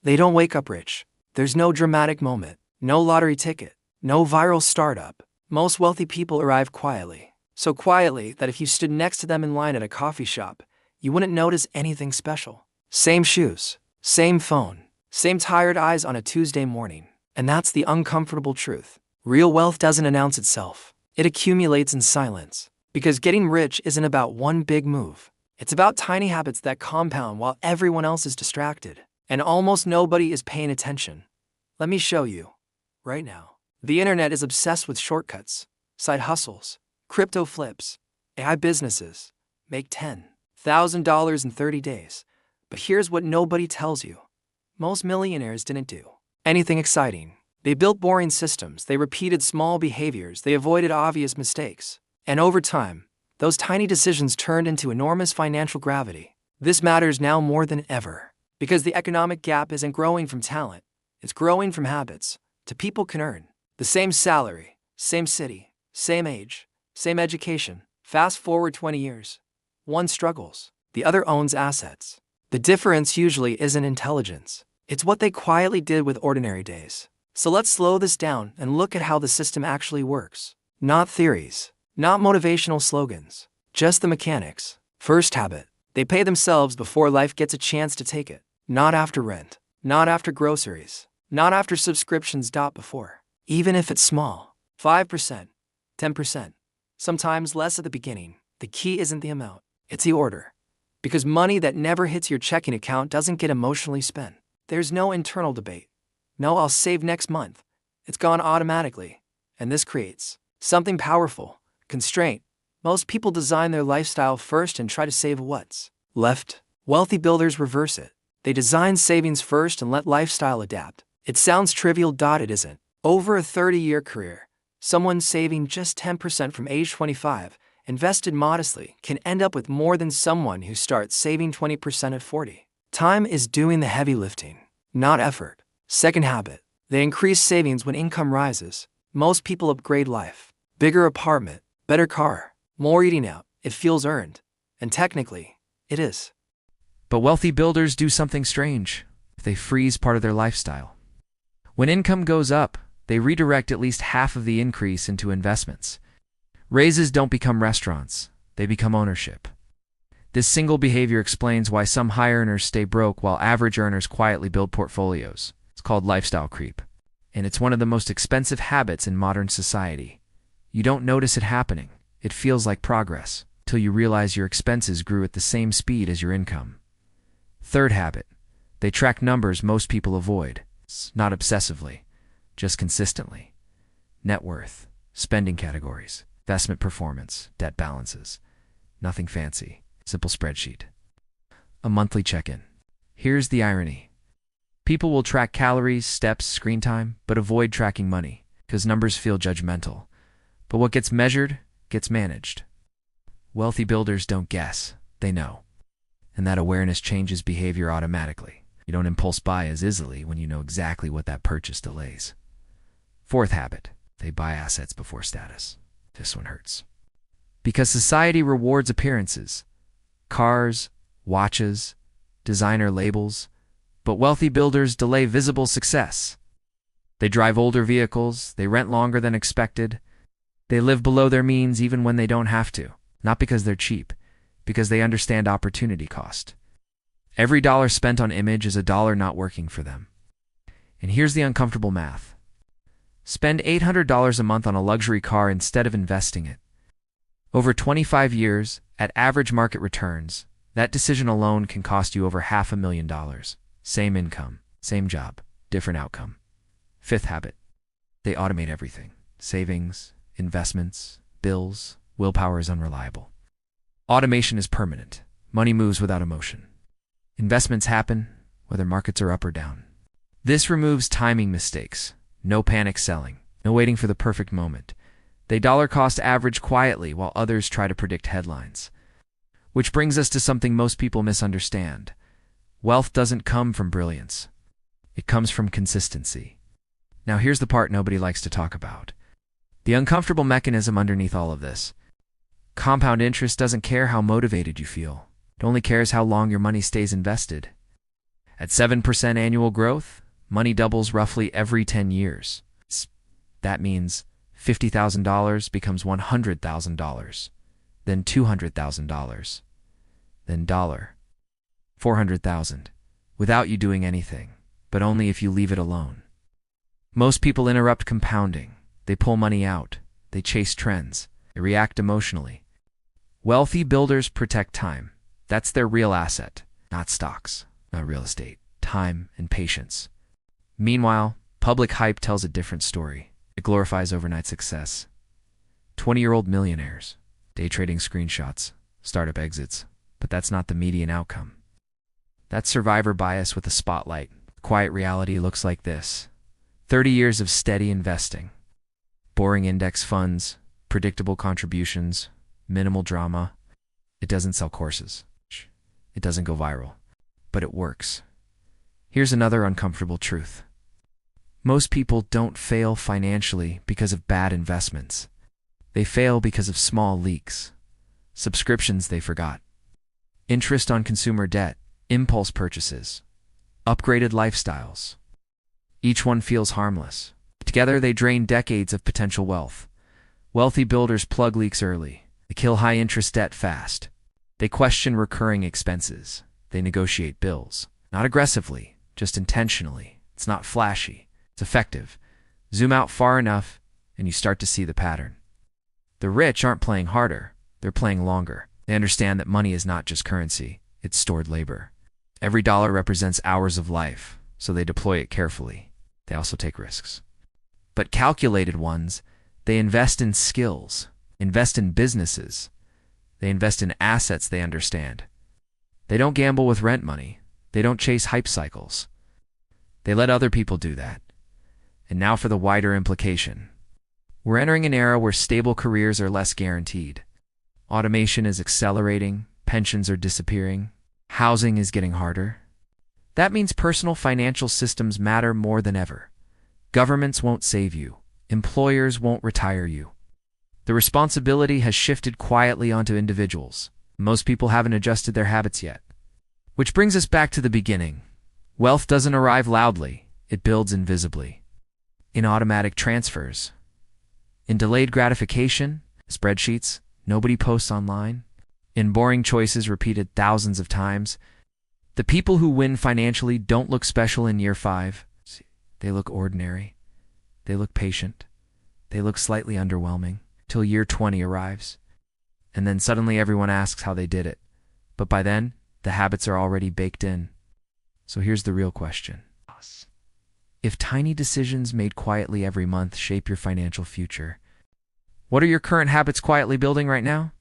They don't wake up rich. There's no dramatic moment, no lottery ticket, no viral startup. Most wealthy people arrive quietly. So quietly that if you stood next to them in line at a coffee shop, you wouldn't notice anything special. Same shoes, same phone, same tired eyes on a Tuesday morning. And that's the uncomfortable truth. Real wealth doesn't announce itself. It accumulates in silence. Because getting rich isn't about one big move. It's about tiny habits that compound while everyone else is distracted. And almost nobody is paying attention. Let me show you. Right now. The internet is obsessed with shortcuts, side hustles, crypto flips, AI businesses. Make $10,000 in 30 days. But here's what nobody tells you. Most millionaires didn't do anything exciting. They built boring systems, they repeated small behaviors, they avoided obvious mistakes. And over time, those tiny decisions turned into enormous financial gravity. This matters now more than ever. Because the economic gap isn't growing from talent, it's growing from habits. To people can earn the same salary, same city, same age, same education. Fast forward 20 years. One struggles, the other owns assets. The difference usually isn't intelligence. It's what they quietly did with ordinary days. So let's slow this down and look at how the system actually works. Not theories, not motivational slogans, just the mechanics. First habit. They pay themselves before life gets a chance to take it. Not after rent, not after groceries, not after subscriptions. Before. Even if it's small. 5%, 10%, sometimes less at the beginning. The key isn't the amount, it's the order. Because money that never hits your checking account doesn't get emotionally spent. There's no internal debate. No, I'll save next month. It's gone automatically. And this creates something powerful. Constraint. Most people design their lifestyle first and try to save what's left. Wealthy builders reverse it. They design savings first and let lifestyle adapt. It sounds trivial. It isn't. Over a 30-year career, someone saving just 10% from age 25, invested modestly, can end up with more than someone who starts saving 20% at 40. Time is doing the heavy lifting, not effort. Second habit. They increase savings when income rises. Most people upgrade life. Bigger apartment, better car, more eating out. It feels earned. And technically, it is. But wealthy builders do something strange. They freeze part of their lifestyle. When income goes up, they redirect at least half of the increase into investments. Raises don't become restaurants, they become ownership. This single behavior explains why some high earners stay broke while average earners quietly build portfolios. It's called lifestyle creep. And it's one of the most expensive habits in modern society. You don't notice it happening. It feels like progress, till you realize your expenses grew at the same speed as your income. Third habit. They track numbers most people avoid. Not obsessively, just consistently. Net worth, spending categories, investment performance, debt balances. Nothing fancy. Simple spreadsheet. A monthly check-in. Here's the irony. People will track calories, steps, screen time, but avoid tracking money, because numbers feel judgmental. But what gets measured, gets managed. Wealthy builders don't guess, they know. And that awareness changes behavior automatically. You don't impulse buy as easily when you know exactly what that purchase delays. Fourth habit. They buy assets before status. This one hurts. Because society rewards appearances. Cars, watches, designer labels. But wealthy builders delay visible success. They drive older vehicles, they rent longer than expected. They live below their means even when they don't have to. Not because they're cheap, because they understand opportunity cost. Every dollar spent on image is a dollar not working for them. And here's the uncomfortable math. Spend $800 a month on a luxury car instead of investing it. Over 25 years, at average market returns, that decision alone can cost you over $500,000. Same income, same job, different outcome. Fifth habit. They automate everything. Savings, investments, bills. Willpower is unreliable. Automation is permanent. Money moves without emotion. Investments happen, whether markets are up or down. This removes timing mistakes. No panic selling. No waiting for the perfect moment. They dollar cost average quietly while others try to predict headlines. Which brings us to something most people misunderstand. Wealth doesn't come from brilliance. It comes from consistency. Now here's the part nobody likes to talk about. The uncomfortable mechanism underneath all of this. Compound interest doesn't care how motivated you feel. It only cares how long your money stays invested. At 7% annual growth, money doubles roughly every 10 years. That means $50,000 becomes $100,000, then $200,000, then $400,000, without you doing anything, but only if you leave it alone. Most people interrupt compounding. They pull money out. They chase trends. They react emotionally. Wealthy builders protect time. That's their real asset, not stocks, not real estate, time and patience. Meanwhile, public hype tells a different story. It glorifies overnight success. 20-year-old millionaires, day trading screenshots, startup exits, but that's not the median outcome. That's survivor bias with a spotlight. Quiet reality looks like this. 30 years of steady investing. Boring index funds, predictable contributions, minimal drama. It doesn't sell courses. It doesn't go viral, but it works. Here's another uncomfortable truth. Most people don't fail financially because of bad investments. They fail because of small leaks, subscriptions they forgot, interest on consumer debt, impulse purchases, upgraded lifestyles. Each one feels harmless. Together they drain decades of potential wealth. Wealthy builders plug leaks early. They kill high-interest debt fast. They question recurring expenses. They negotiate bills. Not aggressively, just intentionally. It's not flashy. It's effective. Zoom out far enough, and you start to see the pattern. The rich aren't playing harder. They're playing longer. They understand that money is not just currency. It's stored labor. Every dollar represents hours of life, so they deploy it carefully. They also take risks. But calculated ones, they invest in skills, invest in businesses. They invest in assets they understand. They don't gamble with rent money. They don't chase hype cycles. They let other people do that. And now for the wider implication. We're entering an era where stable careers are less guaranteed. Automation is accelerating, pensions are disappearing, housing is getting harder. That means personal financial systems matter more than ever. Governments won't save you. Employers won't retire you. The responsibility has shifted quietly onto individuals. Most people haven't adjusted their habits yet. Which brings us back to the beginning. Wealth doesn't arrive loudly. It builds invisibly. In automatic transfers. In delayed gratification, spreadsheets, nobody posts online. In boring choices repeated thousands of times. The people who win financially don't look special in year 5. They look ordinary. They look patient. They look slightly underwhelming till year 20 arrives. And then suddenly everyone asks how they did it. But by then, the habits are already baked in. So here's the real question. If tiny decisions made quietly every month shape your financial future, what are your current habits quietly building right now?